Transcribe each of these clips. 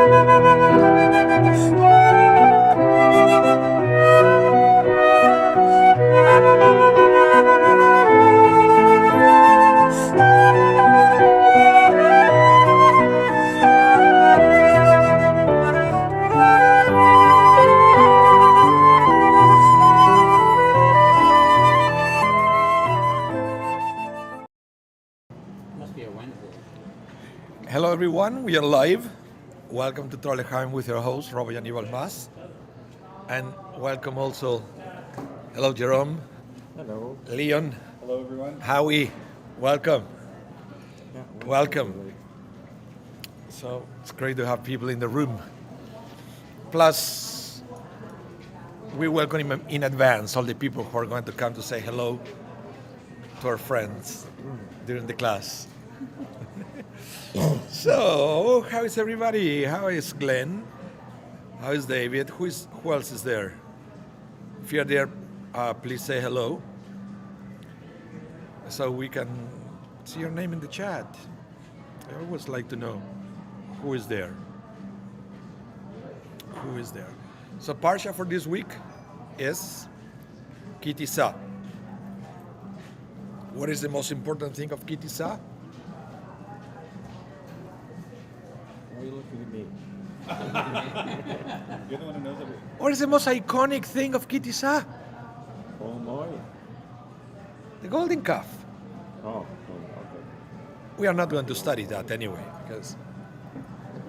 Hello everyone, we are live. Welcome to Torah with your host, Rabbi Anibal. And welcome also, hello Jerome. Hello. Leon. Hello everyone. Howie, welcome. Yeah, Welcome. So it's great to have people in the room. Plus, we welcome in advance all the people who are going to come to say hello to our friends during the class. So, how is everybody? How is Glenn? How is David? Who else is there? If you're there, please say hello, so we can see your name in the chat. I always like to know who is there. Who is there? So, Parsha for this week is Tisa. What is the most important thing of Tisa? Why are you looking at me? You're the one who knows it. What is the most iconic thing of Tisa? Oh my. The golden calf. Oh, okay. We are not going to study that anyway, because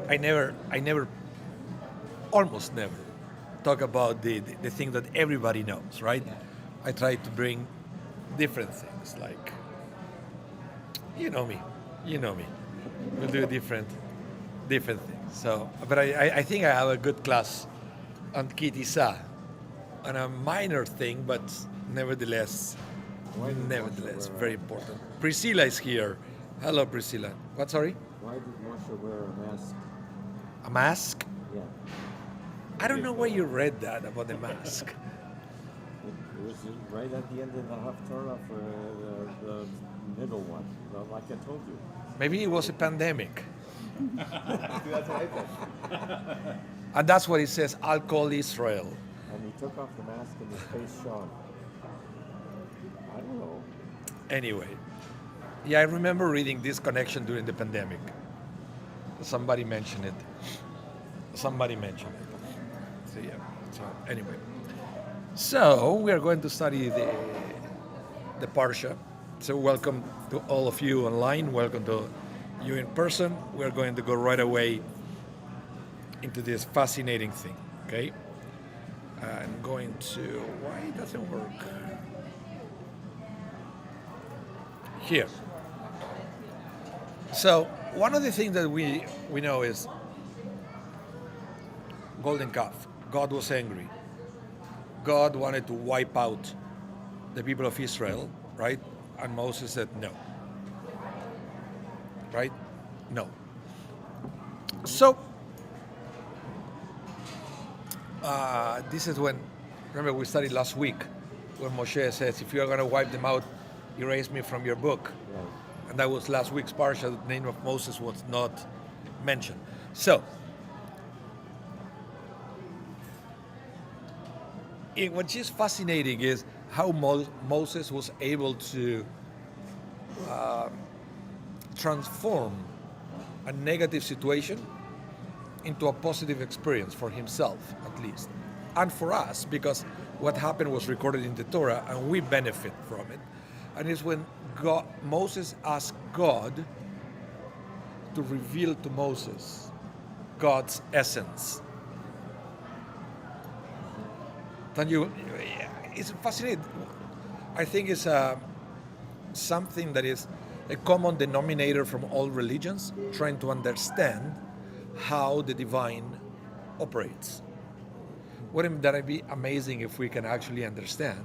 I almost never talk about the thing that everybody knows, right? Yeah. I try to bring different things, like, you know me. We'll do different things. So, but I think I have a good class on Tisa, on a minor thing, but nevertheless, very important. Priscilla is here. Hello, Priscilla. What, sorry? Why did Moshe wear a mask? A mask? Yeah. I don't know where you read that about the mask. It was right at the end of the Haftarah for the middle one, like I told you. Maybe it was a pandemic. That's what I think. And that's what it says, I'll call Israel. And he took off the mask and his face shone. I don't know. Anyway, yeah, I remember reading this connection during the pandemic. Somebody mentioned it. So yeah. So anyway. So we are going to study the Parsha. So welcome to all of you online. Welcome to you in person. We are going to go right away into this fascinating thing. Okay. I'm going to. Why it doesn't work? Here. So one of the things that we know is golden calf. God was angry. God wanted to wipe out the people of Israel, right? And Moses said no. Right? No. So this is when, remember we studied last week, when Moshe says, if you are going to wipe them out, erase me from your book. Right. And that was last week's parsha. The name of Moses was not mentioned. So, what is fascinating is how Moses was able to transform a negative situation into a positive experience for himself, at least, and for us, because what happened was recorded in the Torah, and we benefit from it. And it's when Moses asked God to reveal to Moses God's essence. It's fascinating. I think it's something that is a common denominator from all religions, trying to understand how the divine operates. Wouldn't that be amazing if we can actually understand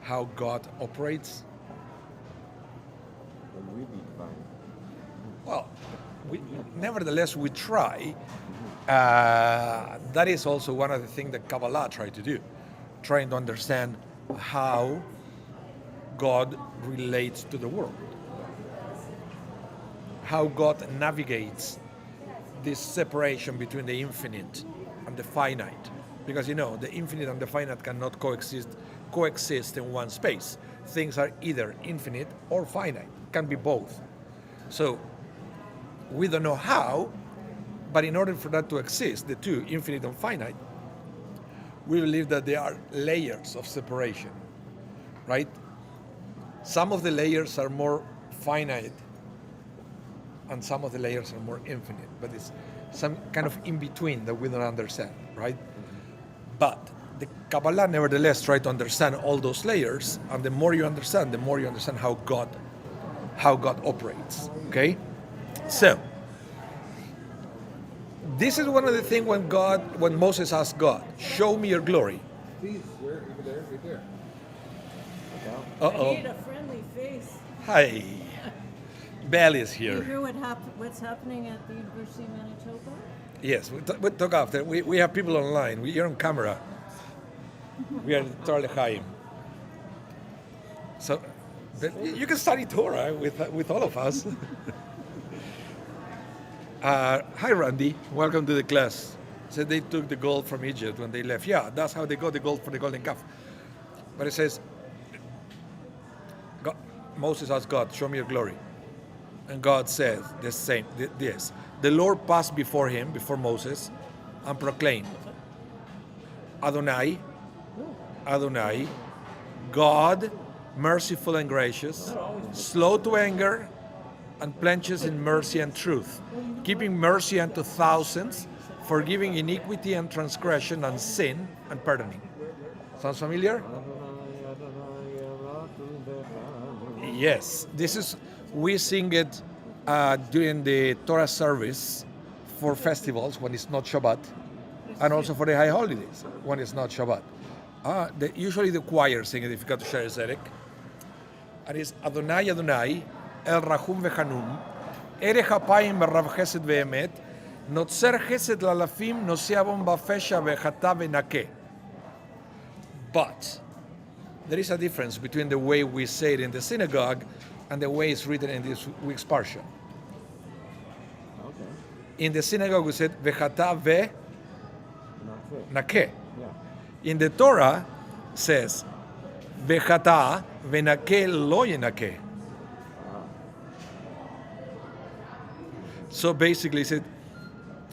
how God operates? Then we'd be divine. Well, nevertheless, we try. That is also one of the things that Kabbalah tried to do, trying to understand how God relates to the world, how God navigates this separation between the infinite and the finite. Because the infinite and the finite cannot coexist in one space. Things are either infinite or finite, can be both. So we don't know how, but in order for that to exist, the two, infinite and finite, we believe that there are layers of separation, right? Some of the layers are more finite and some of the layers are more infinite, but it's some kind of in between that we don't understand, right? But the Kabbalah nevertheless tries to understand all those layers, and the more you understand how God operates. Okay? So this is one of the things when Moses asked God, show me your glory. Please, where? Over there, right there. Uh-oh. I need a friendly face. Hi. Belle is You here. hear what's happening at the University of Manitoba? Yes, we'll talk after. We have people online. You're on camera. We are Torah Chaim. So but you can study Torah with all of us. Hi, Randy. Welcome to the class. So they took the gold from Egypt when they left. Yeah, that's how they got the gold for the golden calf. But it says, Moses asked God, show me your glory. And God says this. The Lord passed before him, before Moses, and proclaimed, Adonai, Adonai, God, merciful and gracious, slow to anger, and plenteous in mercy and truth, keeping mercy unto thousands, forgiving iniquity and transgression and sin and pardoning. Sounds familiar? Yes, we sing it during the Torah service for festivals when it's not Shabbat, and also for the high holidays when it's not Shabbat. Usually the choir sing it if you got to share Zedek. And it's Adonai Adonai, El Rahum Vechanum, Ere Hapayim Berav Chesed Ve'emet, Notzer Chesed Lalafim, Noseavon Bafesha Vechata Venake. But there is a difference between the way we say it in the synagogue and the way it's written in this week's parsha. Okay. In the synagogue we said Vechata Ve Nake. Yeah. In the Torah says Vechata Venake Lo Yenake. So basically it said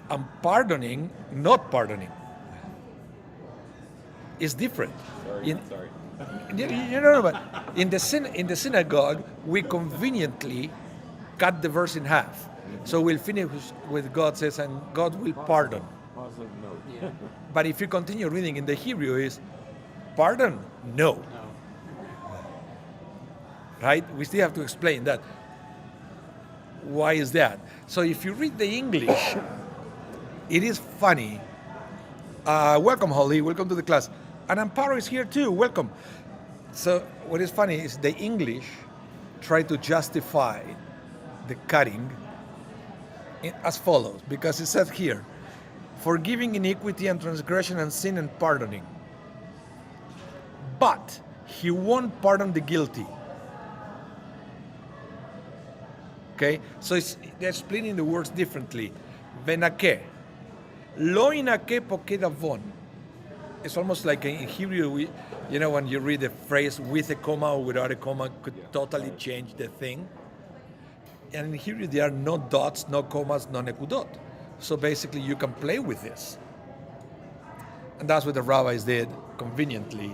I'm pardoning, not pardoning. It's different. Sorry. But in the synagogue, we conveniently cut the verse in half. So we'll finish with God says, and God will pardon. Positive note. But if you continue reading in the Hebrew, is pardon? No. Right? We still have to explain that. Why is that? So if you read the English, it is funny. Welcome, Holly. Welcome to the class. And Amparo is here too. Welcome. So what is funny is the English try to justify the cutting as follows, because it says here, forgiving iniquity and transgression and sin and pardoning. But he won't pardon the guilty. Okay, so they're splitting the words differently. Venake. Lo inake pokedavon. It's almost like in Hebrew, when you read the phrase with a comma or without a comma, could totally change the thing. And in Hebrew, there are no dots, no commas, no nekudot. So basically, you can play with this. And that's what the rabbis did conveniently,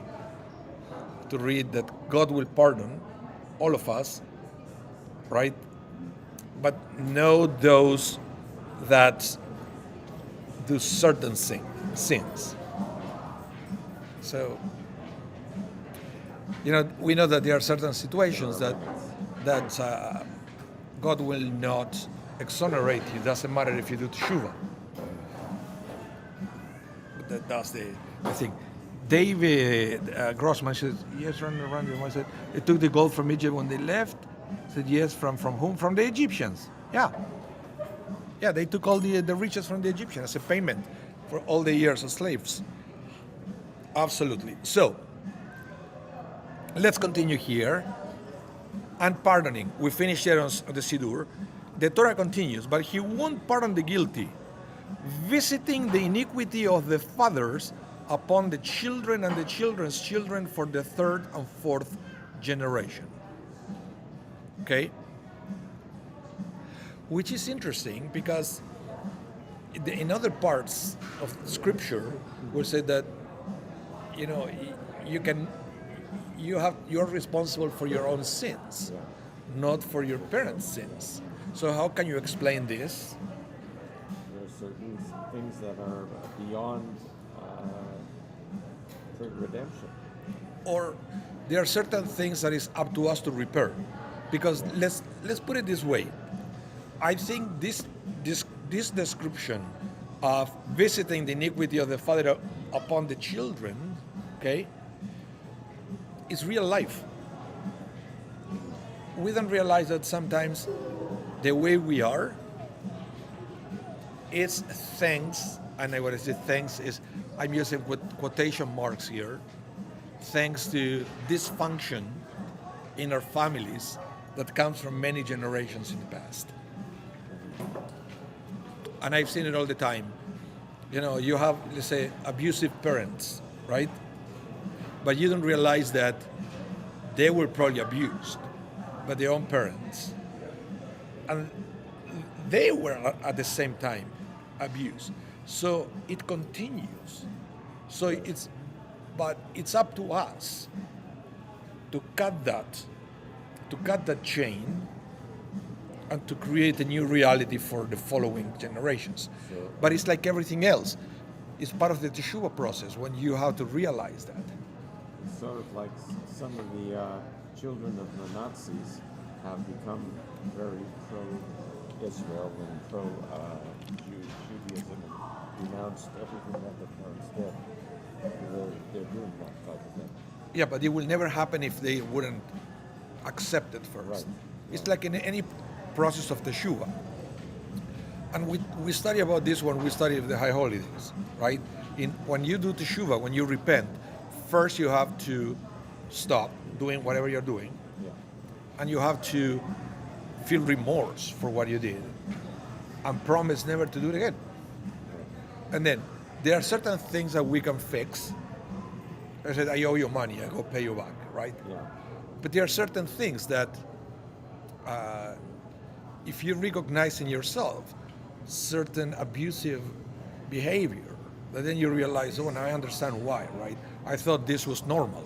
to read that God will pardon all of us, right? But know those that do certain sins. So, we know that there are certain situations that God will not exonerate you. It doesn't matter if you do teshuva. But that's the thing. David Grossman says, yes, I said, they took the gold from Egypt when they left. I said, yes, from whom? From the Egyptians. Yeah, they took all the riches from the Egyptians as a payment for all the years as slaves. Absolutely. So, let's continue here. And pardoning. We finished here on the Siddur. The Torah continues, but he won't pardon the guilty. visiting the iniquity of the fathers upon the children and the children's children for the third and fourth generation. Okay? Which is interesting because in other parts of Scripture, we say that you're responsible for your own sins, not for your parents' sins. So how can you explain this? There are certain things that are beyond redemption. Or there are certain things that is up to us to repair. Because let's put it this way. I think this description of visiting the iniquity of the father upon the children, okay, is real life. We don't realize that sometimes the way we are is thanks, and when I say thanks is, I'm using quotation marks here, thanks to dysfunction in our families that comes from many generations in the past. And I've seen it all the time. You have, let's say, abusive parents, right? But you don't realize that they were probably abused by their own parents. And they were at the same time abused. So it continues. But it's up to us to cut that chain and to create a new reality for the following generations. So, but it's like everything else. It's part of the Teshuvah process when you have to realize that. it's sort of like some of the children of the Nazis have become very pro-Israel and pro-Judaism and renounced everything that the parents did. They're doing that type of thing. Yeah, but it will never happen if they wouldn't accept it first. Right. It's like in any process of Teshuvah. And we study about this when we study the High Holidays, right? When you do Teshuvah, when you repent, first you have to stop doing whatever you're doing, Yeah. and you have to feel remorse for what you did and promise never to do it again. And then there are certain things that we can fix. I said, I owe you money, I go pay you back, right? Yeah. But there are certain things that if you recognize in yourself certain abusive behavior, that then you realize, oh, now I understand why, right? I thought this was normal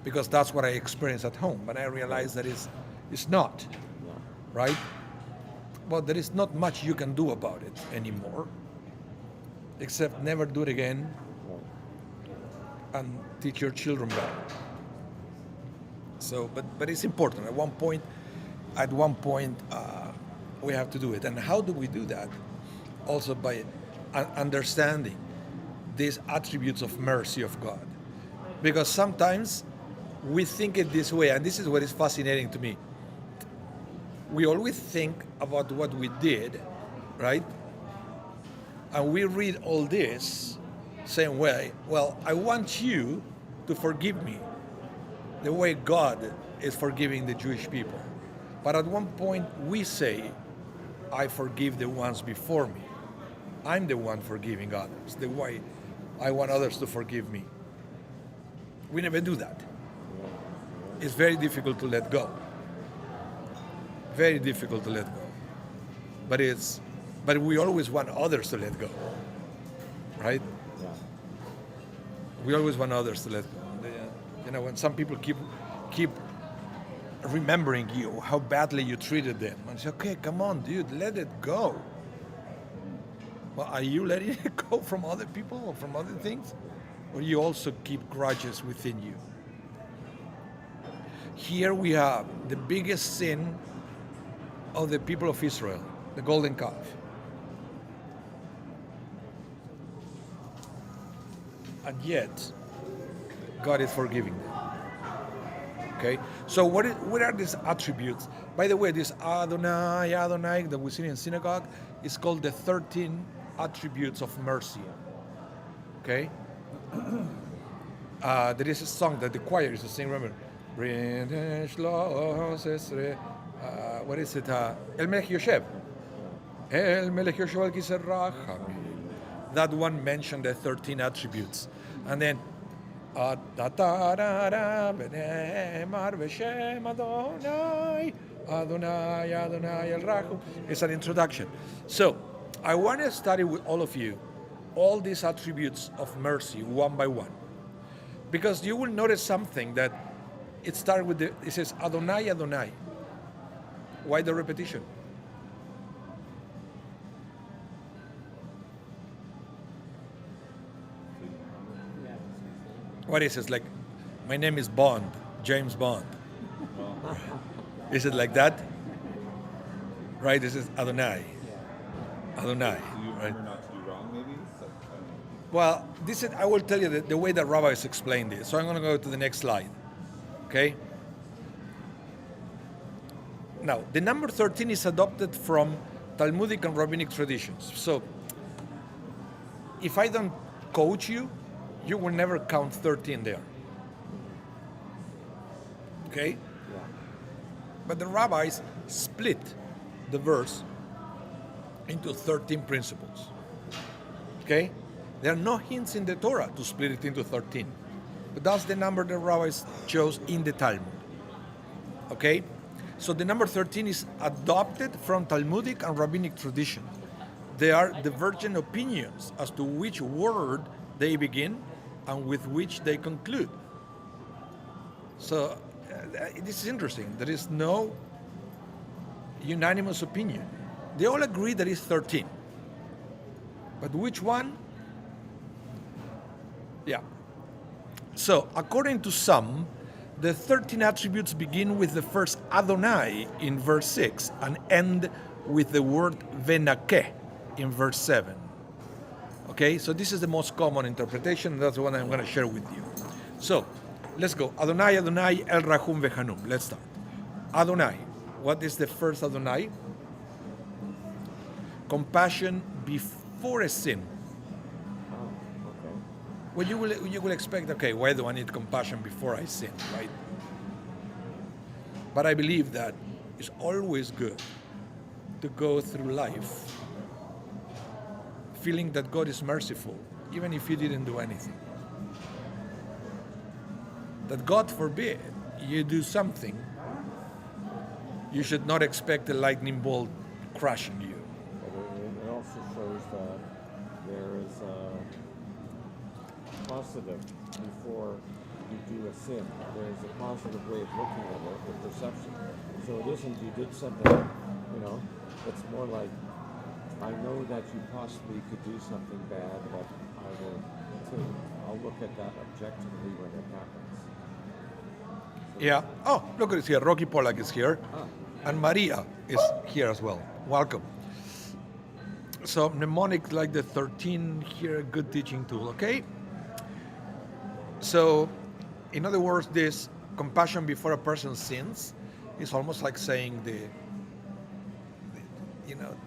because that's what I experienced at home, but I realized that it's not, Yeah. right? But there is not much you can do about it anymore, except never do it again Right. and teach your children better. So, but it's important. At one point, we have to do it. And how do we do that? Also by understanding these attributes of mercy of God. Because sometimes we think it this way, and this is what is fascinating to me. We always think about what we did, right? And we read all this same way. Well, I want you to forgive me the way God is forgiving the Jewish people. But at one point we say, I forgive the ones before me. I'm the one forgiving others, the way I want others to forgive me. We never do that. It's very difficult to let go. Very difficult to let go. But we always want others to let go. Right? Yeah. We always want others to let go. When some people keep remembering you, how badly you treated them, and say, okay, come on, dude, let it go. Well, are you letting it go from other people or from other things? Or you also keep grudges within you? Here we have the biggest sin of the people of Israel, the golden calf. And yet, God is forgiving them. Okay? So what are these attributes? By the way, this Adonai that we see in synagogue is called the 13 attributes of mercy. Okay? There is a song that the choir is to sing, remember? What is it? El Melech Yoshev. El Melech Yoshua Kiseh Rachamim. That one mentioned the 13 attributes. And then, "Atatara b'ne'emar v'shem Adonai, Adonai, Adonai el Rachum." It's an introduction. So, I want to study with all of you all these attributes of mercy one by one. Because you will notice something that it starts with it says Adonai, Adonai. Why the repetition? What is it? Like, my name is Bond, James Bond. Is it like that? Right? This is Adonai. Adonai. Do you Right? remember not to do wrong, maybe? So, I don't know. Well, this is, I will tell you the way that rabbis explained this. So I'm going to go to the next slide. Okay? Now, the number 13 is adopted from Talmudic and rabbinic traditions. So, if I don't coach you, you will never count 13 there. Okay? Yeah. But the rabbis split the verse into 13 principles. Okay? There are no hints in the Torah to split it into 13. But that's the number the rabbis chose in the Talmud. Okay? So the number 13 is adopted from Talmudic and rabbinic tradition. There are divergent opinions as to which word they begin and with which they conclude. So this is interesting. There is no unanimous opinion. They all agree that it's 13. But which one? Yeah. So according to some, the 13 attributes begin with the first Adonai in verse 6 and end with the word Venakeh in verse 7. Okay, so this is the most common interpretation, and that's the one I'm going to share with you. So, let's go. Adonai, Adonai, El Rahum Vehanum. Let's start. Adonai. What is the first Adonai? Compassion before a sin. Oh, okay. Well, you will expect, okay, why do I need compassion before I sin, right? But I believe that it's always good to go through life feeling that God is merciful, even if you didn't do anything. That God forbid you do something, you should not expect a lightning bolt crushing you. But it also shows that there is a positive before you do a sin. There is a positive way of looking at it, the perception. So it isn't you did something, it's more like, I know that you possibly could do something bad, but I'll look at that objectively when it happens. Yeah. Oh, look at this here. Rocky Pollack is here. And Maria is here as well. Welcome. So mnemonic like the 13 here, good teaching tool, okay? So, in other words, this compassion before a person sins is almost like saying the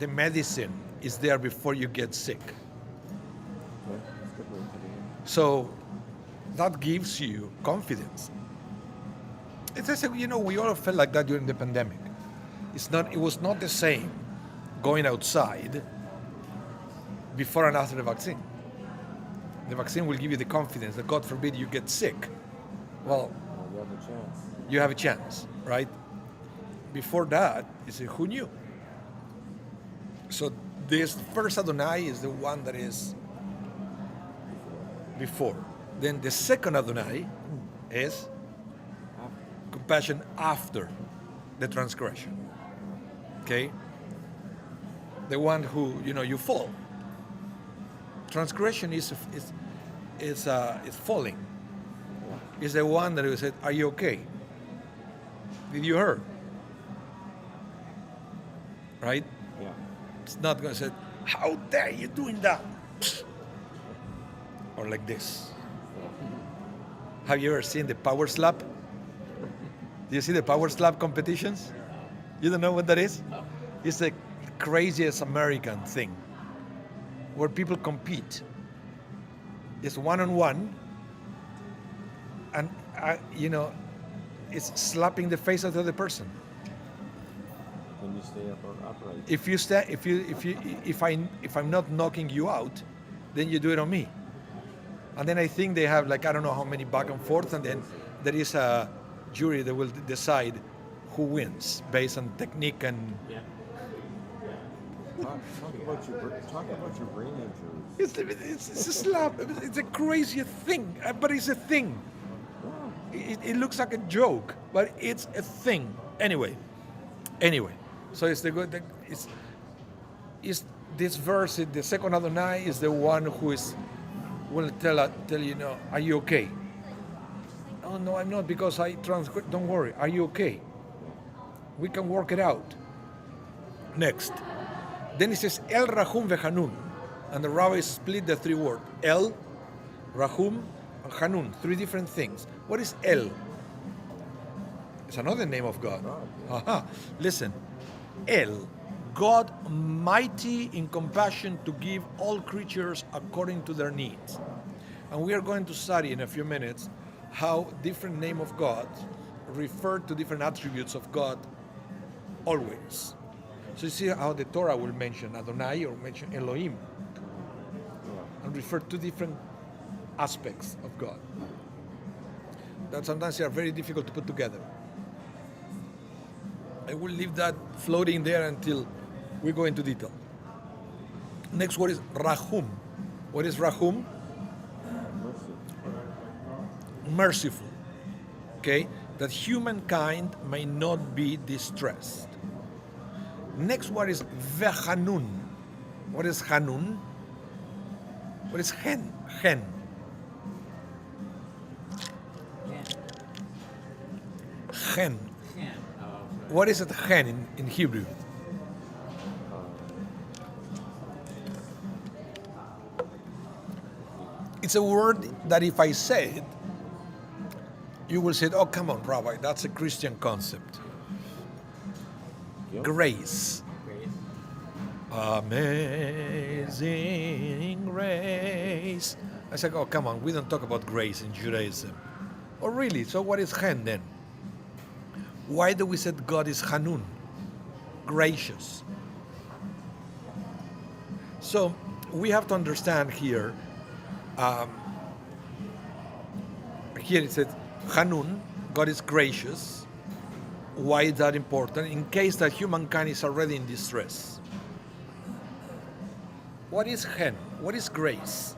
medicine is there before you get sick. Okay, that's a good way of putting it. So that gives you confidence. It's just, we all felt like that during the pandemic. It was not the same going outside before and after the vaccine. The vaccine will give you the confidence that God forbid you get sick. Well, You have a chance. you have a chance, right? Before that, you say, who knew? So this first Adonai is the one that is before. Then the second Adonai is compassion after the transgression. Okay? The one who, you fall. Transgression is falling. Is the one that you said, are you okay? Did you hurt? Right? Yeah. It's not going to say, how dare you doing that? Or like this. Have you ever seen the power slap? Do you see the power slap competitions? You don't know what that is? It's the craziest American thing where people compete. It's one-on-one, and it's slapping the face of the other person. And you stay upright. If I'm not knocking you out, then you do it on me. And then I think they have like I don't know how many back and forth, and then there is a jury that will decide who wins based on technique and. Yeah. Talk about your brain injuries. It's a slap. It's a crazy thing, but it's a thing. It looks like a joke, but it's a thing. Anyway, so it's the good. It's this verse. The second Adonai is the one who will tell you, no, are you okay? Oh no, I'm not, because I transgress. Don't worry. Are you okay? We can work it out. Next. Then it says El Rahum veHanun, and the rabbis split the three words El, Rahum, and Hanun, three different things. What is El? It's another name of God. Aha. Listen, El, God mighty in compassion to give all creatures according to their needs. And we are going to study in a few minutes how different name of God refer to different attributes of God always. So you see how the Torah will mention Adonai or mention Elohim and refer to different aspects of God that sometimes they are very difficult to put together. I will leave that floating there until we go into detail. Next word is Rahum. What is Rahum? Merciful. Okay? That humankind may not be distressed. Next word is veHanun. What is Hanun? What is Hen? Hen. Hen. What is it, Hen, in Hebrew? It's a word that if I say it, you will say, oh, come on, Rabbi, that's a Christian concept. Yep. Grace. Amazing grace. I said, oh, come on, we don't talk about grace in Judaism. Oh, really? So what is Hen then? Why do we say God is Hanun? Gracious. So we have to understand here, here it says Hanun, God is gracious. Why is that important? In case that humankind is already in distress. What is Hen? What is grace?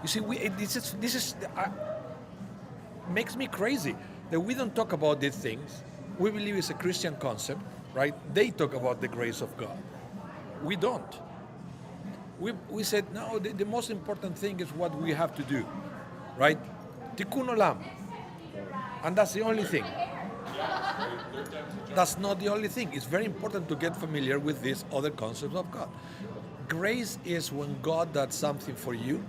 You see, this makes me crazy that we don't talk about these things. We believe it's a Christian concept, right? They talk about the grace of God. We don't. We said, no, the most important thing is what we have to do, right? Tikkun olam. And that's the only thing. That's not the only thing. It's very important to get familiar with these other concepts of God. Grace is when God does something for you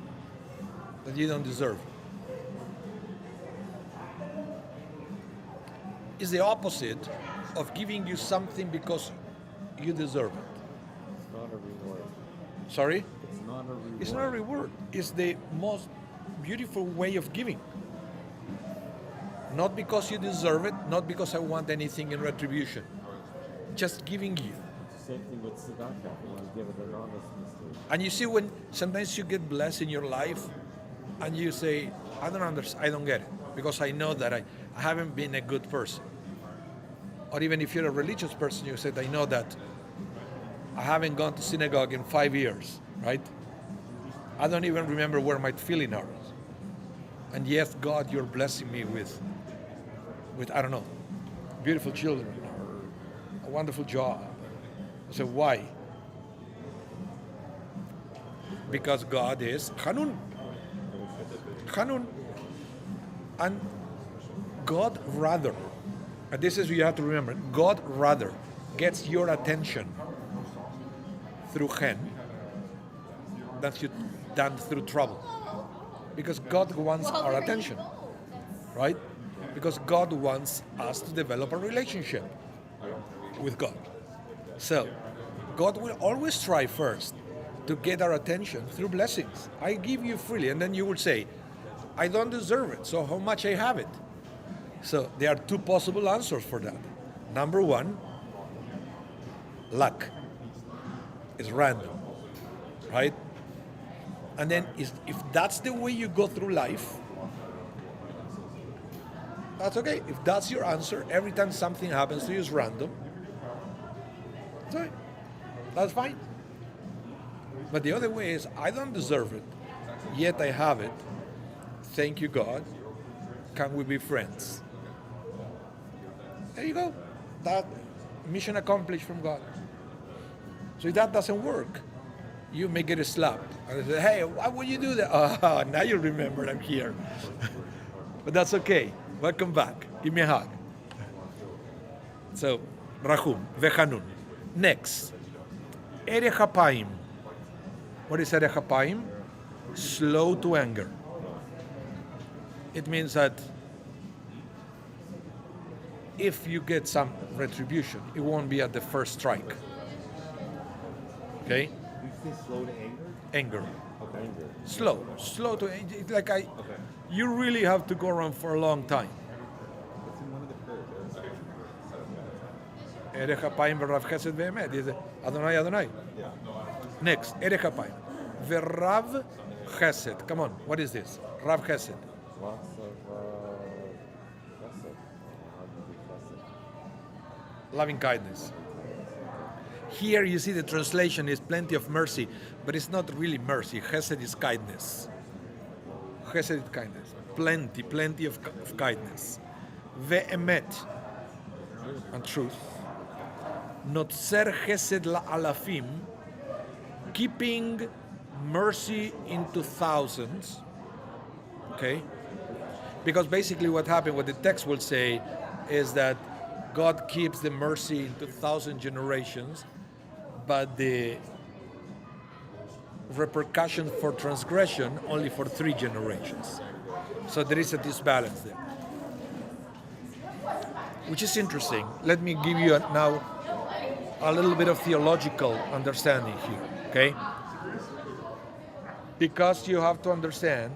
that you don't deserve. It's the opposite of giving you something because you deserve it. It's not a reward. Sorry? It's not a reward. It's not a reward. It's the most beautiful way of giving. Not because you deserve it, not because I want anything in retribution. Just giving you. Same thing with tzedakah. You want to give it an honest mistake. And you see, when sometimes you get blessed in your life and you say, I don't understand, I don't get it, because I know that I haven't been a good person. Or even if you're a religious person, you said, I know that I haven't gone to synagogue in 5 years, right? I don't even remember where my tefillin are. And yet, God, you're blessing me with I don't know, beautiful children or a wonderful job. I said, why? Because God is Hanun. Hanun. And God rather, and this is what you have to remember, God rather gets your attention through Hen than through trouble. Because God wants our attention, right? Because God wants us to develop a relationship with God. So, God will always try first to get our attention through blessings. I give you freely, and then you will say, I don't deserve it, so how much I have it? So there are two possible answers for that. Number one, luck. It's random, right? And then if that's the way you go through life, that's okay. If that's your answer, every time something happens to you is random, sorry, that's fine. But the other way is, I don't deserve it, yet I have it. Thank you, God. Can we be friends? There you go. That mission accomplished from God. So if that doesn't work, you may get a slap. And say, hey, why would you do that? Oh, now you remember I'm here. But that's okay. Welcome back. Give me a hug. So, Rahum, Vechanun. Next, Ere Hapaim. What is Ere Hapaim? Slow to anger. It means that if you get some retribution, it won't be at the first strike. Okay? You say slow to anger? Anger. Okay. Slow to anger. It's like Okay. you really have to go around for a long time. It's in one of the prayers. Ere Hapaim v'Rav Chesed v'Emet. Is Adonai, Adonai. Yeah. Next, Ere Hapaim v'Rav Chesed. Come on, what is this? Rav Chesed. Lots of chesed. How do you do chesed? Loving kindness. Here you see the translation is plenty of mercy, but it's not really mercy. Chesed is kindness. Chesed is kindness. Plenty of kindness. Ve'emet, and truth. Notzer chesed la'alafim, keeping mercy into thousands. Okay? Because basically what happened, what the text will say, is that God keeps the mercy into 1,000 generations, but the repercussion for transgression only for 3 generations. So there is a disbalance there, which is interesting. Let me give you now a little bit of theological understanding here, okay? Because you have to understand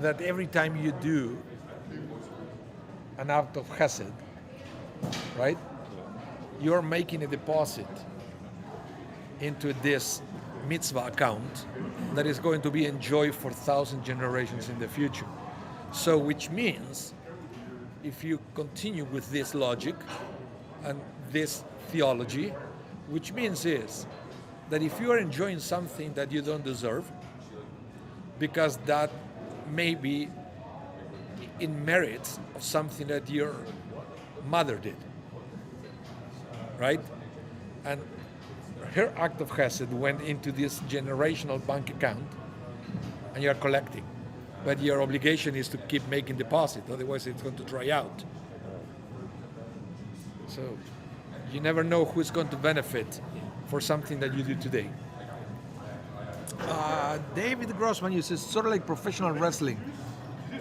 that every time you do an act of chesed, right, you're making a deposit into this mitzvah account that is going to be enjoyed for 1,000 generations in the future. So, which means, if you continue with this logic and this theology, which means is that if you are enjoying something that you don't deserve, because that may be in merit of something that your mother did, right? And her act of chesed went into this generational bank account, and you are collecting. But your obligation is to keep making deposit, otherwise it's going to dry out. So you never know who's going to benefit for something that you do today. David Grossman uses sort of like professional wrestling.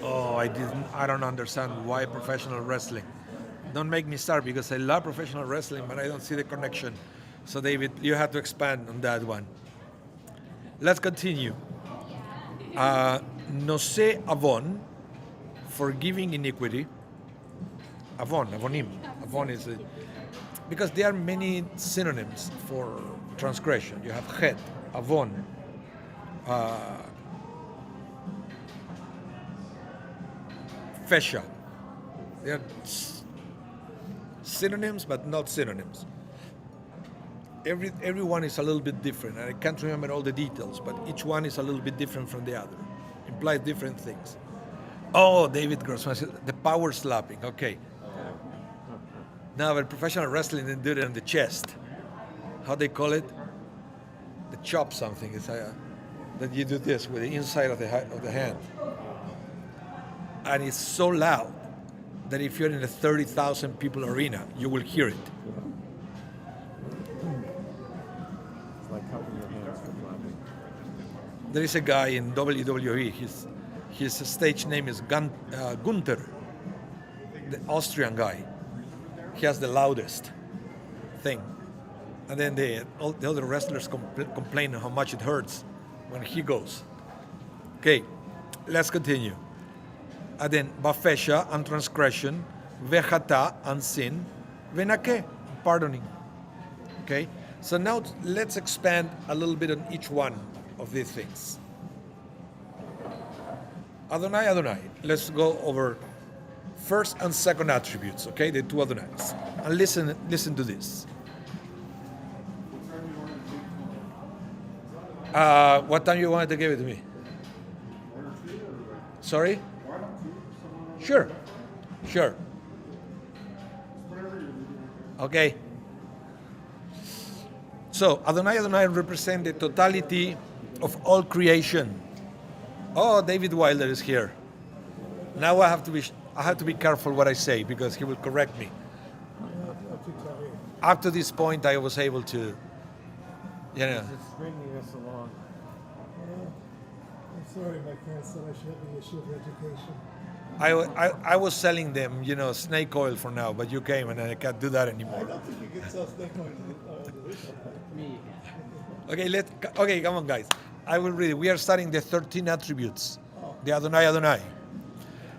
Oh, I don't understand why professional wrestling. Don't make me start, because I love professional wrestling, but I don't see the connection. So David, you have to expand on that one. Let's continue. Nose avon, forgiving iniquity. Avonim. Avon is because there are many synonyms for transgression. You have chet, avon, fesha. They are synonyms, but not synonyms. Everyone is a little bit different, and I can't remember all the details, but each one is a little bit different from the other. Implies different things. Oh, David Grossman said the power slapping. Okay. Now, but professional wrestling, they do it on the chest. How they call it? The chop something. It's that you do this with the inside of the hand, and it's so loud that if you're in a 30,000 people arena, you will hear it. It's like covering your hands for clapping. There is a guy in WWE. His stage name is Gunther, the Austrian guy. He has the loudest thing, and then all the other wrestlers complain how much it hurts when he goes. Okay, let's continue. And then bafesha and transgression, vechata and sin, venake, pardoning. Okay? So now let's expand a little bit on each one of these things. Adonai, Adonai. Let's go over first and second attributes, okay? The two Adonais. And listen to this. What time you wanted to give it to me? Sorry? Sure. Okay. So Adonai, Adonai represent the totality of all creation. Oh, David Wilder is here. Now I have to be careful what I say because he will correct me. Up to this point, I was able to, you know. It's stringing us along. I'm sorry, my parents said I should have the issue of education. I was selling them, you know, snake oil for now, but you came and I can't do that I anymore. don't think you can sell snake oil to this one. Okay, come on, guys. I will read it. We are studying the 13 attributes, the Adonai, Adonai.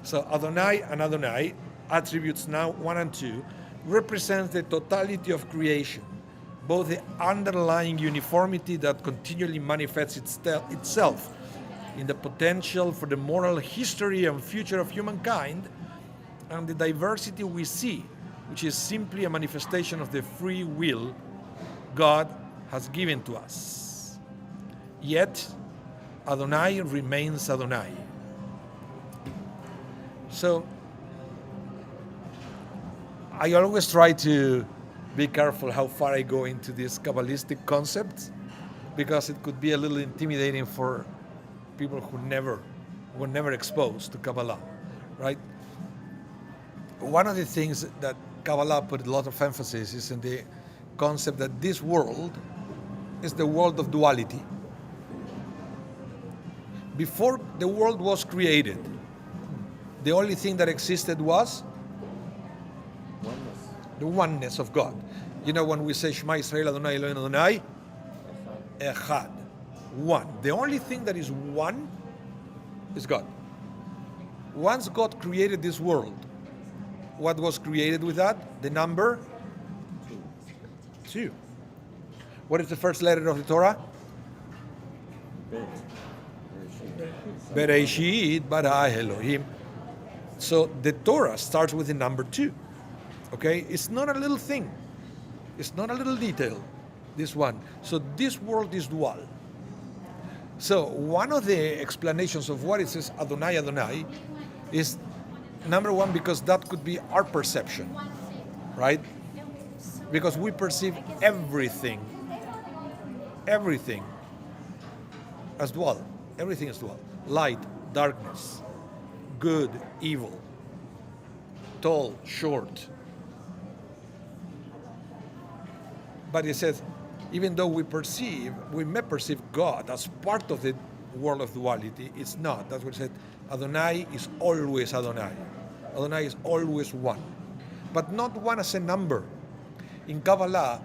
So Adonai and Adonai, attributes now 1 and 2, represents the totality of creation, both the underlying uniformity that continually manifests itself in the potential for the moral history and future of humankind, and the diversity we see, which is simply a manifestation of the free will God has given to us. Yet, Adonai remains Adonai. So, I always try to be careful how far I go into these Kabbalistic concepts, because it could be a little intimidating for people who were never exposed to Kabbalah, right? One of the things that Kabbalah put a lot of emphasis is in the concept that this world is the world of duality. Before the world was created, the only thing that existed was Oneness. the oneness of God. You know, when we say Shema Israel Adonai Eloheinu Adonai, Echad, one. The only thing that is one is God. Once God created this world, what was created with that? The number 2. What is the first letter of the Torah? Bet. Bereshit bara Elohim. So the Torah starts with the number 2. Okay? It's not a little thing. It's not a little detail. This one. So this world is dual. So one of the explanations of what it says Adonai Adonai is, number one, because that could be our perception, right? Because we perceive everything as dual. Everything is dual. Light, darkness, good, evil, tall, short. But it says, even though we may perceive God as part of the world of duality, it's not. That's what it said. Adonai is always Adonai. Adonai is always one. But not one as a number. In Kabbalah,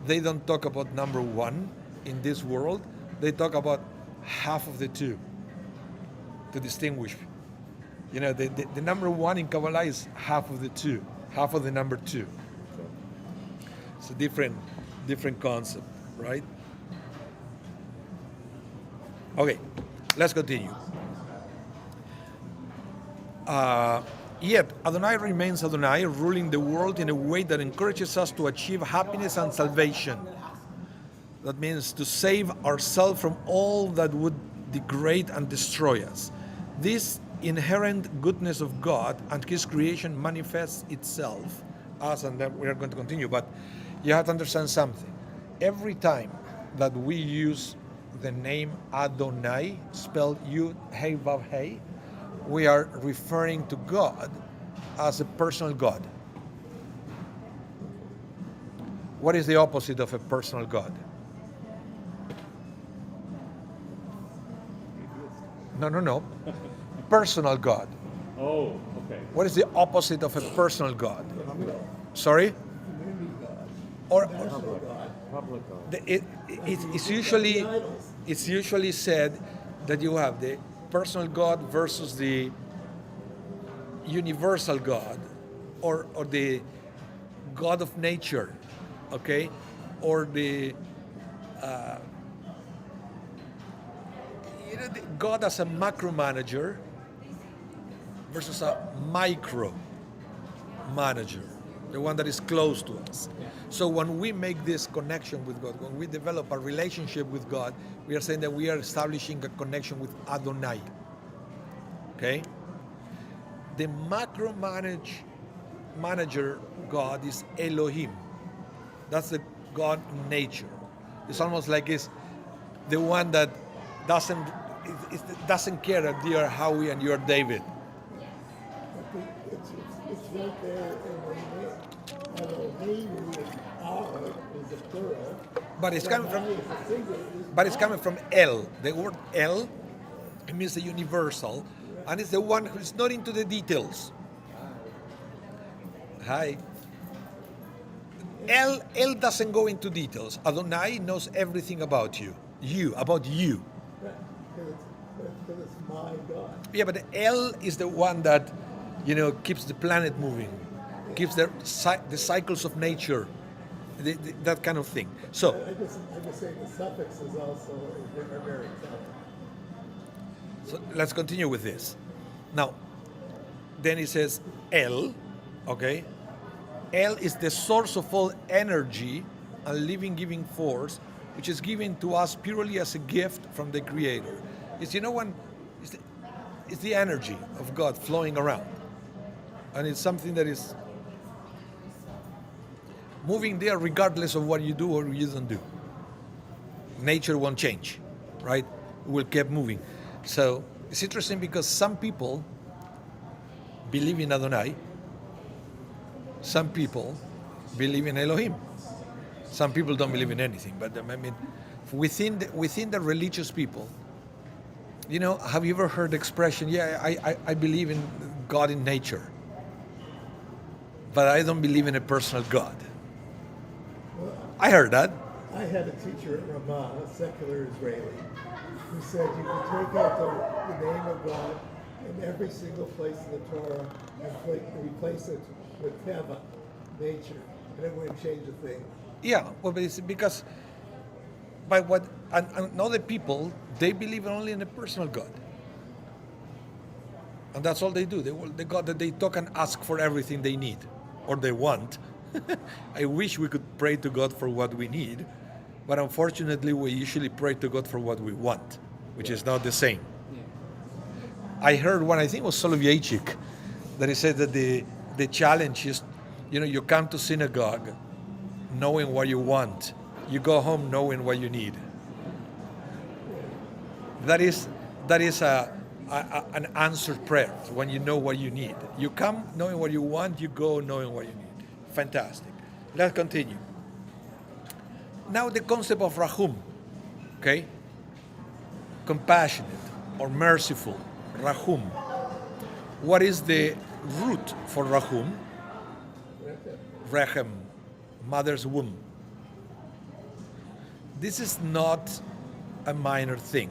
they don't talk about number 1 in this world. They talk about half of the 2 to distinguish. You know, the number 1 in Kabbalah is half of the 2, half of the number 2. It's a different concept, right? Okay, let's continue. Yet Adonai remains Adonai, ruling the world in a way that encourages us to achieve happiness and salvation. That means to save ourselves from all that would degrade and destroy us. This inherent goodness of God and His creation manifests itself as, and then we are going to continue, but you have to understand something. Every time that we use the name Adonai, spelled Yud Hey Vav Hey, we are referring to God as a personal God. What is the opposite of a personal God? No. Personal God. Oh, okay. What is the opposite of a personal God? Sorry? Or Public God. it's usually said that you have the personal God versus the universal God, or the God of nature, okay, or the the God as a macro manager versus a micro manager, the one that is close to us. So when we make this connection with God, when we develop a relationship with God, we are saying that we are establishing a connection with Adonai. Okay? The macro manager God is Elohim. That's the God in nature. It's almost like it's the one that doesn't care if you are Howie and you are David. It's right there in the name. Elohim is our, is a plural. But it's coming from Adonai is a singular, is But it's our. coming from El. The word El, it means the universal, and it's the one who's not into the details. Hi. El doesn't go into details. Adonai knows everything about you. About you. Right, because it's my God. Yeah, but El is the one that, keeps the planet moving, keeps the cycles of nature, that kind of thing. So, I just say the suffix is also are very tough. So let's continue with this. Now, then it says El, okay? El is the source of all energy and living giving force, which is given to us purely as a gift from the Creator. It's, it's the energy of God flowing around. And it's something that is moving there regardless of what you do or you don't do. Nature won't change, right? It will keep moving. So it's interesting because some people believe in Adonai, some people believe in Elohim, some people don't believe in anything. But I mean, within the religious people, have you ever heard the expression, yeah, I believe in God in nature, but I don't believe in a personal God? I heard that. I had a teacher at Ramah, a secular Israeli, who said you can take out the name of God in every single place in the Torah and replace it with Teva, nature, and it wouldn't change a thing. Yeah, well, but it's because and other people, they believe only in a personal God. And that's all they do. The God that they talk and ask for everything they need or they want. I wish we could pray to God for what we need, but unfortunately we usually pray to God for what we want, which is not the same. I heard one, I think it was Soloveitchik, that he said that the challenge is, you come to synagogue knowing what you want. You go home knowing what you need. That is an answered prayer when you know what you need. You come knowing what you want, you go knowing what you need. Fantastic. Let's continue. Now the concept of Rahum, okay? Compassionate or merciful, Rahum. What is the root for Rahum? Rechem, mother's womb. This is not a minor thing.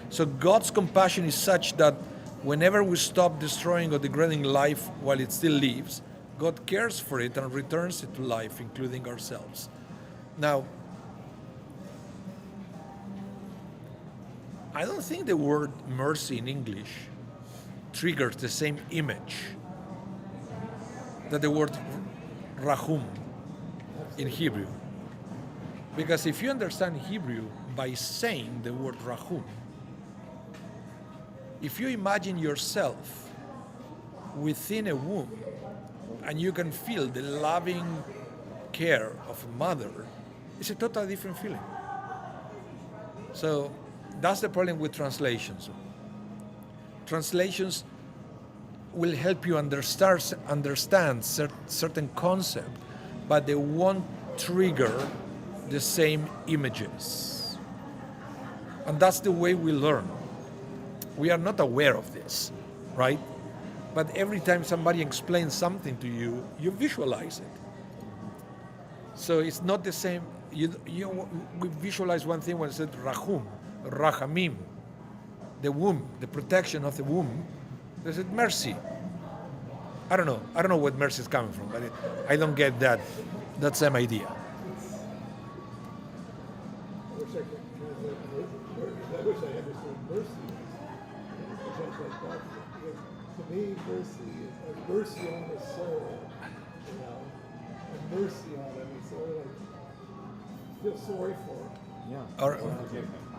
So God's compassion is such that whenever we stop destroying or degrading life while it still lives, God cares for it and returns it to life, including ourselves. Now, I don't think the word mercy in English triggers the same image that the word Rahum in Hebrew. Because if you understand Hebrew by saying the word Rahum, if you imagine yourself within a womb and you can feel the loving care of a mother, it's a totally different feeling. So that's the problem with translations. Translations will help you understand certain concept, but they won't trigger the same images. And that's the way we learn. We are not aware of this, right? But every time somebody explains something to you, you visualize it. So it's not the same. We visualize one thing when it said Rahum, Rahamim, the womb, the protection of the womb. They said mercy. I don't know. I don't know what mercy is coming from, but I don't get that same idea. I wish I could translate I wish I understood mercy. Translate that because to me, mercy is like mercy on the soul, and mercy on them. It's sort of like feel sorry for them. Yeah. Or,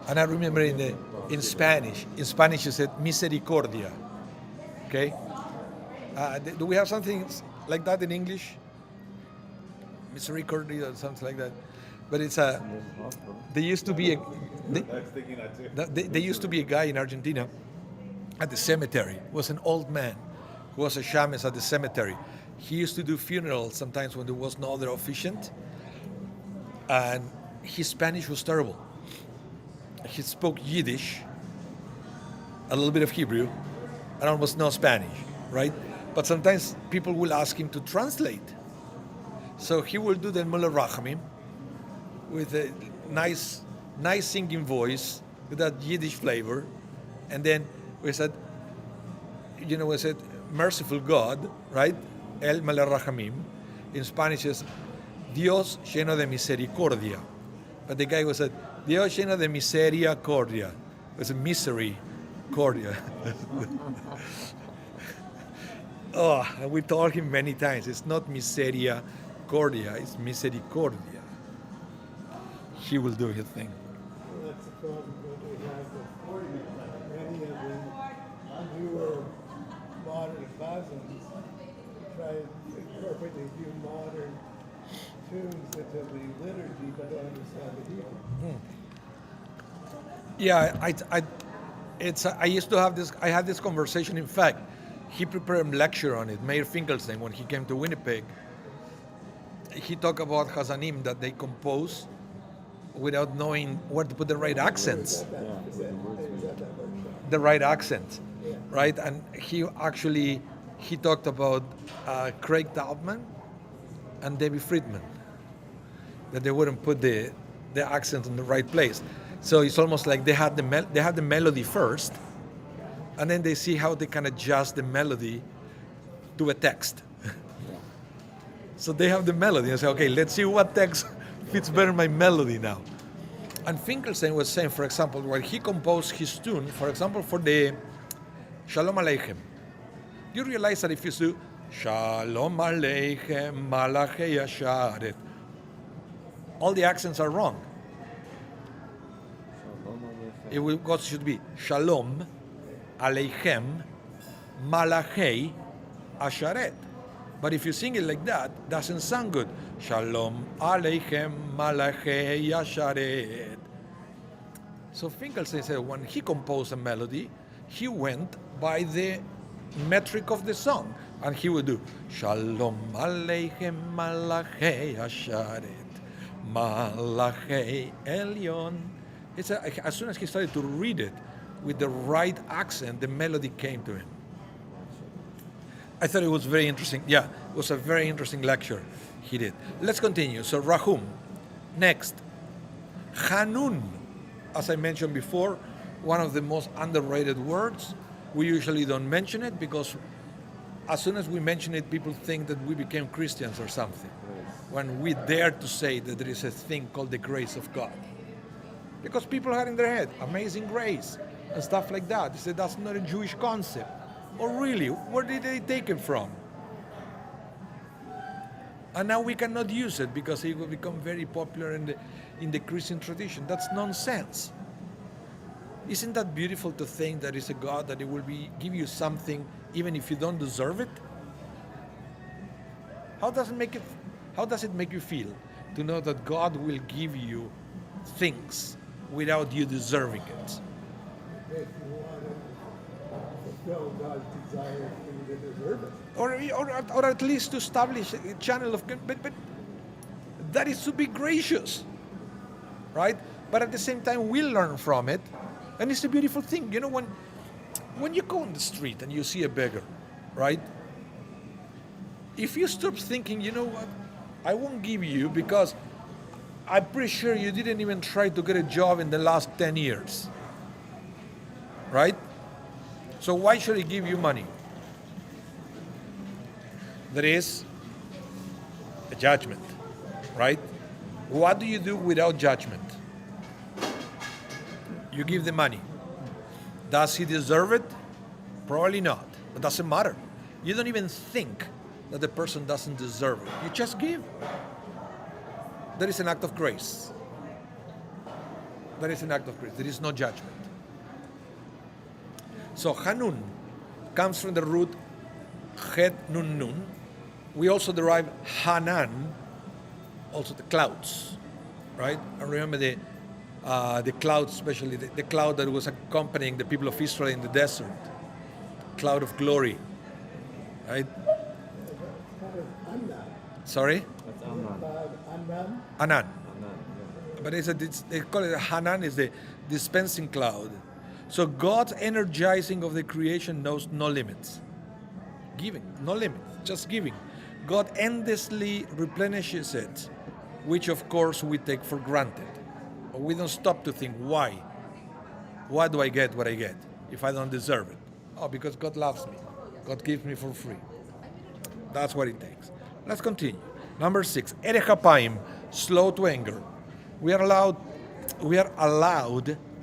and I remember in Spanish you said misericordia. Okay. Do we have something like that in English? Misericordia or something like that. But it's a. There used to be a. I was thinking that too. There used to be a guy in Argentina at the cemetery. Was an old man who was a shaman at the cemetery. He used to do funerals sometimes when there was no other officiant, and his Spanish was terrible. He spoke Yiddish, a little bit of Hebrew, and almost no Spanish, right? But sometimes people will ask him to translate. So he will do the Mullah Rachamim with a nice singing voice with that Yiddish flavor. And then we said, merciful God, right? El Mullah Rachamim. In Spanish is Dios lleno de misericordia. But the guy was said, Dios lleno de misericordia. It was a misery cordia. Oh, and we told him many times, it's not miseria cordia, it's misericordia. He will do his thing. Well, that's the problem that we have with many of the newer modern chazans try to incorporate these new modern tunes into the liturgy but don't understand the Hebrew. Yeah, I used to have this. I had this conversation. In fact, he prepared a lecture on it. Mayor Finkelstein, when he came to Winnipeg, he talked about Hazanim that they compose without knowing where to put the right accents, the right accents, right? And he talked about Craig Taubman and Debbie Friedman, that they wouldn't put the accent in the right place. So it's almost like they had the melody first, and then they see how they can adjust the melody to a text. So they have the melody and say, okay, let's see what text fits better my melody now. And Finkelstein was saying, for example, when he composed his tune, for example, for the Shalom Aleichem, you realize that if you do Shalom Aleichem Malachei Yasharet, all the accents are wrong. Should be Shalom Aleichem Malachei Asharet. But if you sing it like that, doesn't sound good. Shalom Aleichem Malachei Asharet. So Finkelstein said when he composed a melody, he went by the metric of the song. And he would do Shalom Aleichem Malachei Asharet Malachei Elyon. As soon as he started to read it with the right accent, the melody came to him. I thought it was very interesting. Yeah, it was a very interesting lecture he did. Let's continue. So Rahum. Next. Hanun. As I mentioned before, one of the most underrated words. We usually don't mention it because as soon as we mention it, people think that we became Christians or something. When we dare to say that there is a thing called the grace of God. Because people had in their head, amazing grace, and stuff like that. They said that's not a Jewish concept. Or really, where did they take it from? And now we cannot use it because it will become very popular in the Christian tradition. That's nonsense. Isn't that beautiful to think that it's a God that it will give you something even if you don't deserve it? How does it make you feel to know that God will give you things without you deserving it? If you want to fulfill God's desire for you to deserve it. Or at least to establish a channel of good, but that is to be gracious, right? But at the same time, we learn from it, and it's a beautiful thing. You know, when you go on the street and you see a beggar, right? If you stop thinking, you know what, I won't give you because I'm pretty sure you didn't even try to get a job in the last 10 years, right? So why should I give you money? there is a judgment, right? What do you do without judgment? You give the money. Does he deserve it? Probably not. It doesn't matter. You don't even think that the person doesn't deserve it. You just give. That is an act of grace. That is an act of grace. There is no judgment. So Hanun comes from the root Het Nun Nun. We also derive Hanan, also the clouds, right? And remember the cloud, especially the cloud that was accompanying the people of Israel in the desert, cloud of glory, right? Sorry? That's Amnon. Anan. Yeah. But they call it Hanan, is the dispensing cloud. So God's energizing of the creation knows no limits. Giving, no limits, just giving. God endlessly replenishes it, which of course we take for granted. But we don't stop to think, why? Why do I get what I get if I don't deserve it? Oh, because God loves me. God gives me for free. That's what it takes. Let's continue. Number 6, Erech Hapaim, slow to anger. We are allowed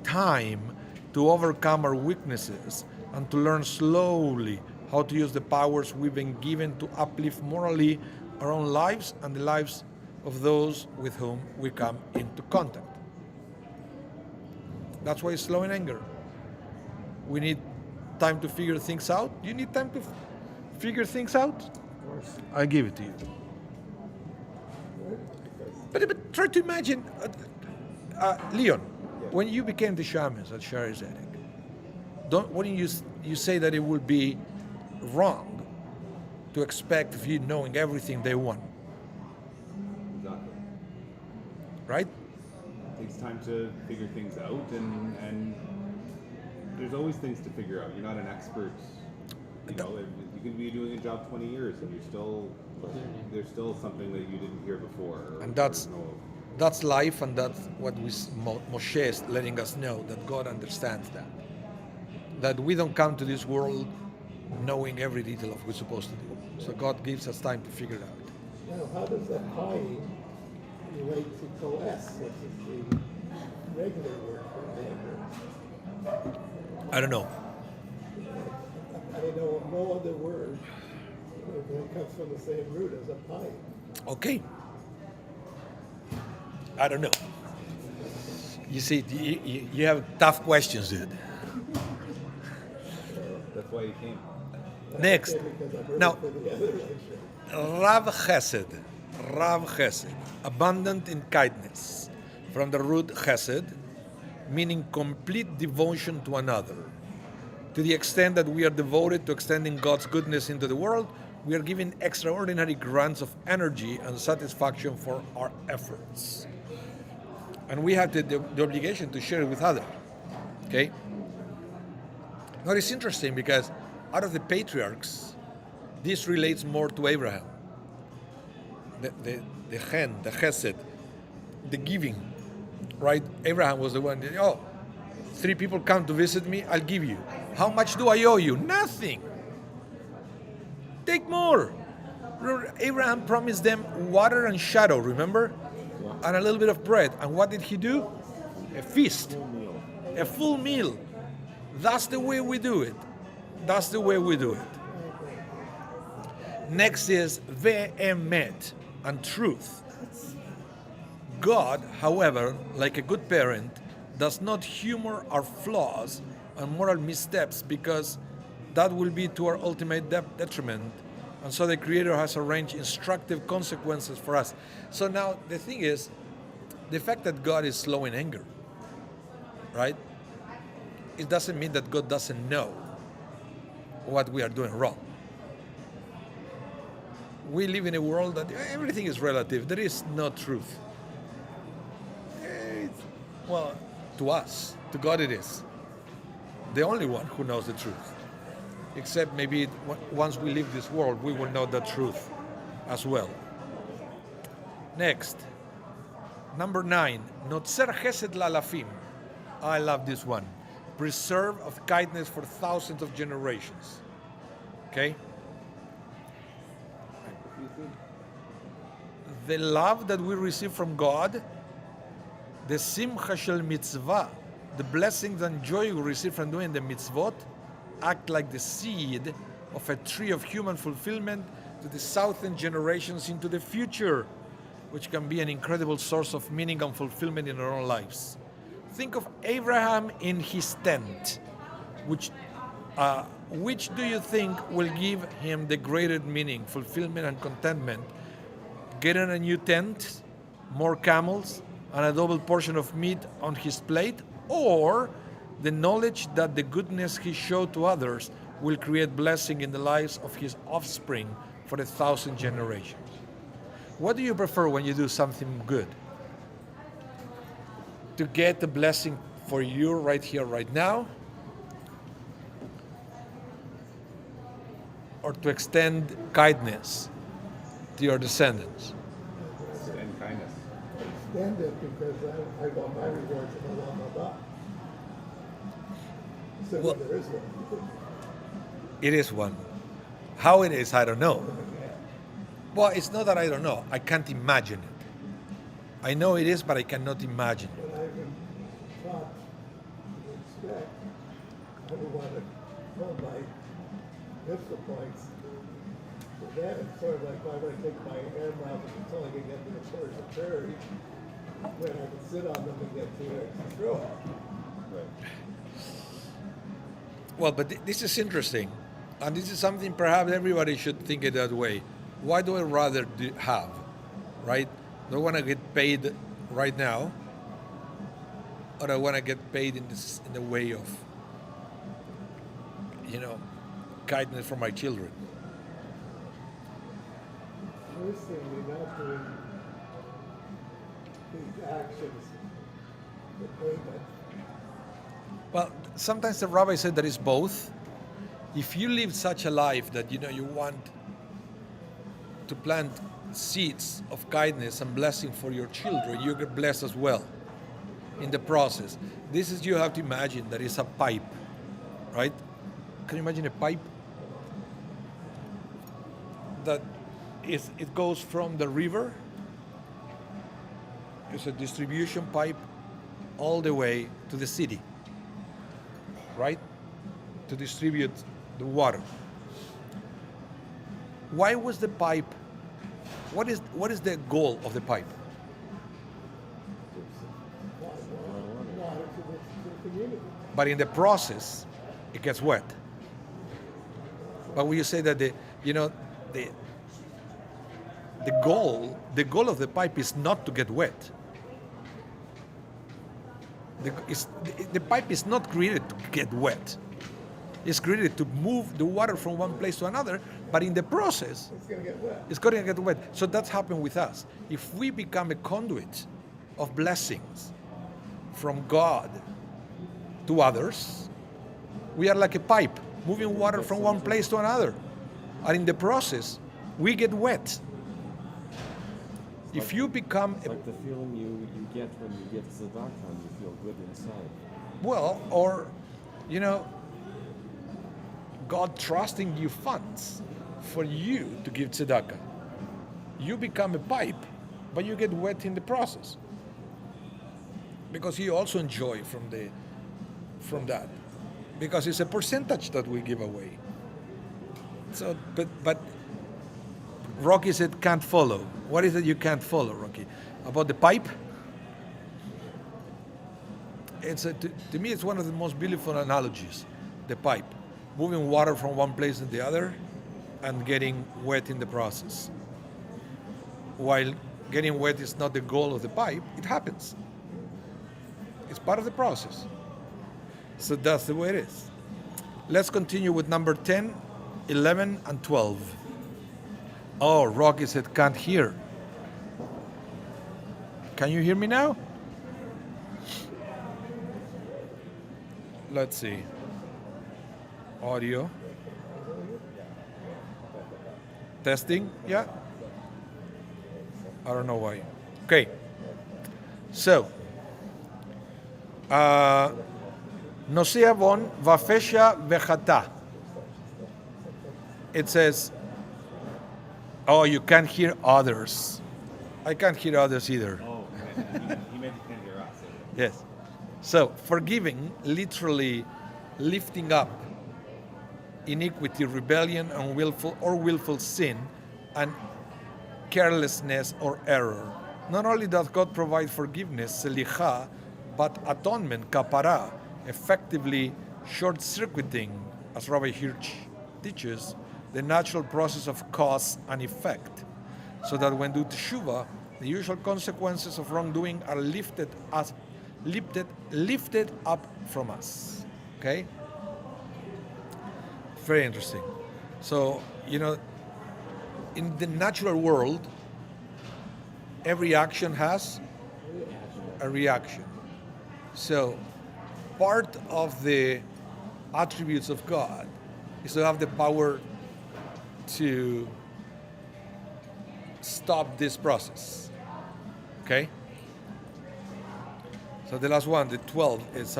time to overcome our weaknesses and to learn slowly how to use the powers we've been given to uplift morally our own lives and the lives of those with whom we come into contact. That's why it's slow in anger. We need time to figure things out. You need time to figure things out? Of course. I give it to you. But try to imagine, Leon, when you became the shamans at Shari Zedek, wouldn't you say that it would be wrong to expect of you knowing everything they want, Exactly. right? It takes time to figure things out, and there's always things to figure out. You're not an expert. You know, you can be doing a job 20 years, and there's still something that you didn't hear before. And that's life, and that's what Moshe is letting us know, that God understands that. That we don't come to this world knowing every detail of what we're supposed to do. So God gives us time to figure it out. Now, how does that pi relate to coes, which is the regular word for anger? I don't know. I know of no other word that comes from the same root as a pi. Okay. I don't know. You see, you have tough questions, dude. That's why you came. Next. Because I'm ready Now, for the other lecture. Rav Chesed, abundant in kindness, from the root Chesed, meaning complete devotion to another. To the extent that we are devoted to extending God's goodness into the world, we are given extraordinary grants of energy and satisfaction for our efforts. And we have the obligation to share it with others. Okay? Now it's interesting because out of the patriarchs, this relates more to Abraham. The chesed, the giving, right? Abraham was the one that, 3 people come to visit me, I'll give you. How much do I owe you? Nothing. Take more. Abraham promised them water and shadow, remember? And a little bit of bread. And what did he do? A feast. A full meal. That's the way we do it. That's the way we do it. Next is ve'emet, and truth. God, however, like a good parent, does not humor our flaws and moral missteps, because that will be to our ultimate detriment. And so the Creator has arranged instructive consequences for us. So now the thing is, the fact that God is slow in anger, right? It doesn't mean that God doesn't know what we are doing wrong. We live in a world that everything is relative. There is no truth. Well, to us, to God it is. The only one who knows the truth. Except maybe once we leave this world, we will know the truth as well. Next, number 9, Notzer Chesed Lalafim. I love this one. Preserve of kindness for thousands of generations. Okay? the love that we receive from God, the simcha shel mitzvah, the blessings and joy we receive from doing the mitzvot, act like the seed of a tree of human fulfillment to the thousand generations into the future, which can be an incredible source of meaning and fulfillment in our own lives. Think of Abraham in his tent, which do you think will give him the greater meaning, fulfillment, and contentment? Getting a new tent, more camels, and a double portion of meat on his plate, or the knowledge that the goodness he showed to others will create blessing in the lives of his offspring for 1,000 generations? What do you prefer when you do something good? To get the blessing for you right here, right now, or to extend kindness to your descendants? And kindness. Extend it because I want my rewards and I want my back. So Well- there is one. It is one. How it is, I don't know. Well, it's not that I don't know. I can't imagine it. I know it is, but I cannot imagine it. But I've been taught to expect I would want to hold my pistol points. So that it's sort of like why would I take my hand out until I can get to the Persian prairie when I can sit on them and get to it and throw it. Right. Well, but this is interesting. And this is something perhaps everybody should think it that way. Why do I rather have, right? Do I want to get paid right now? Or I want to get paid in the way of, kindness for my children? First thing, you're not doing these actions, the payment. Well, sometimes the rabbi said that it's both. If you live such a life that you want to plant seeds of kindness and blessing for your children, you get blessed as well in the process. This is, you have to imagine that it's a pipe, right? Can you imagine a pipe? That it goes from the river, it's a distribution pipe all the way to the city, right? To distribute the water. Why was the pipe? What is the goal of the pipe? Water to the community. But in the process, it gets wet. But when you say that the goal of the pipe is not to get wet. The pipe is not created to get wet. It's created to move the water from one place to another, but in the process, It's going to get wet. it's going to get wet. So that's happened with us. If we become a conduit of blessings from God to others, we are like a pipe moving water from one place to another. And in the process, we get wet. If you become It's like the feeling you get when you get tzedakah and you feel good inside. or God trusting you funds for you to give tzedakah. You become a pipe, but you get wet in the process. Because you also enjoy from that. Because it's a percentage that we give away. So, but Rocky said can't follow. What is it you can't follow, Rocky? About the pipe? To me, it's one of the most beautiful analogies, the pipe. Moving water from one place to the other and getting wet in the process. While getting wet is not the goal of the pipe, it happens. It's part of the process. So that's the way it is. Let's continue with number 10, 11, and 12. Oh, Rocky said can't hear. Can you hear me now? Let's see. Audio. Testing, yeah. I don't know why. Okay. So, Nosea von Vafesha Vechata. It says, oh, you can't hear others. I can't hear others either. Oh, he meant he can't hear us. Yes. So forgiving, literally lifting up iniquity, rebellion, and willful sin, and carelessness or error. Not only does God provide forgiveness, selicha, but atonement, kapara, effectively short-circuiting, as Rabbi Hirsch teaches, the natural process of cause and effect, so that when do teshuvah, the usual consequences of wrongdoing are lifted up from us. Okay? Very interesting. So, in the natural world, every action has a reaction. So, part of the attributes of God is to have the power to stop this process. Okay? So the last one, the 12, is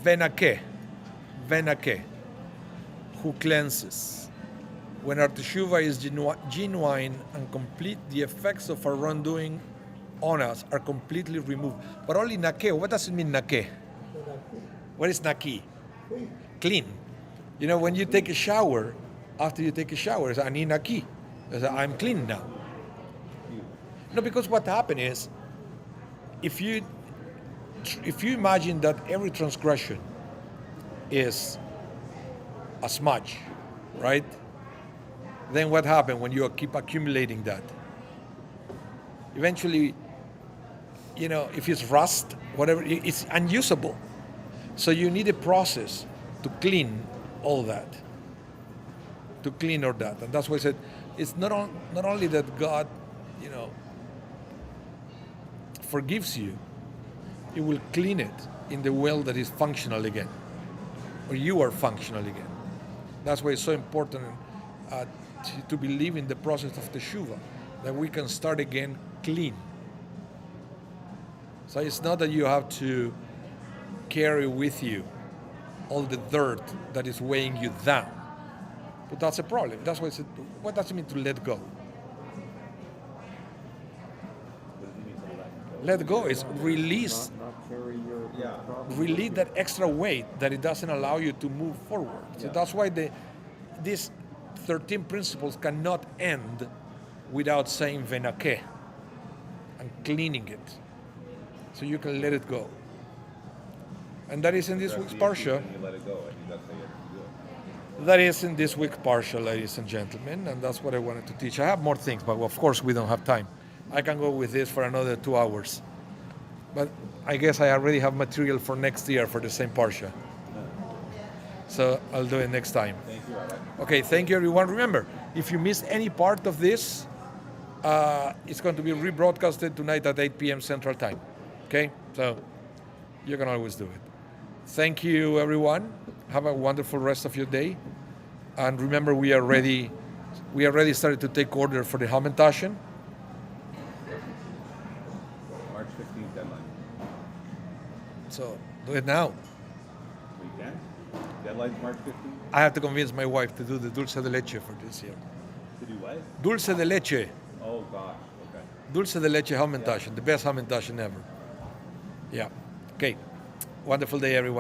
venake, who cleanses. When our teshuvah is genuine and complete, the effects of our wrongdoing on us are completely removed. But only nake. What does it mean, nake? What is naki? Clean. When you take a shower, after you take a shower, it's ani naki. I'm clean now. No, because what happened is, if you imagine that every transgression is a smudge, right? Then what happens when you keep accumulating that? Eventually, if it's rust, whatever, it's unusable. So you need a process to clean all that, and that's why I said it's not only that God, forgives you, He will clean it in the well that is functional again, or you are functional again. That's why it's so important to believe in the process of teshuvah, that we can start again clean. So it's not that you have to carry with you all the dirt that is weighing you down, but that's a problem. That's why I said, what does it mean to let go? Let go is release. Not carry your problem. Release that extra weight that it doesn't allow you to move forward. So that's why these 13 principles cannot end without saying venake and cleaning it, so you can let it go. And that is in this week's parsha. You let it go. I think that's how you have to do it. That is in this week's parsha, ladies and gentlemen, and that's what I wanted to teach. I have more things, but of course we don't have time. I can go with this for another 2 hours. But I guess I already have material for next year for the same parsha. So I'll do it next time. Thank you, Rabbi. Okay, thank you everyone. Remember, if you missed any part of this, it's going to be rebroadcasted tonight at 8 p.m. Central Time. Okay? So you can always do it. Thank you everyone. Have a wonderful rest of your day. And remember, we already started to take order for the Hamantashen. March 15th deadline. So do it now. We can. Deadline's March 15th. I have to convince my wife to do the dulce de leche for this year. To do what? Dulce de leche. Oh gosh. Okay. Dulce de leche Hamantashen, the best Hamantashen ever. Yeah. Okay. Wonderful day, everyone.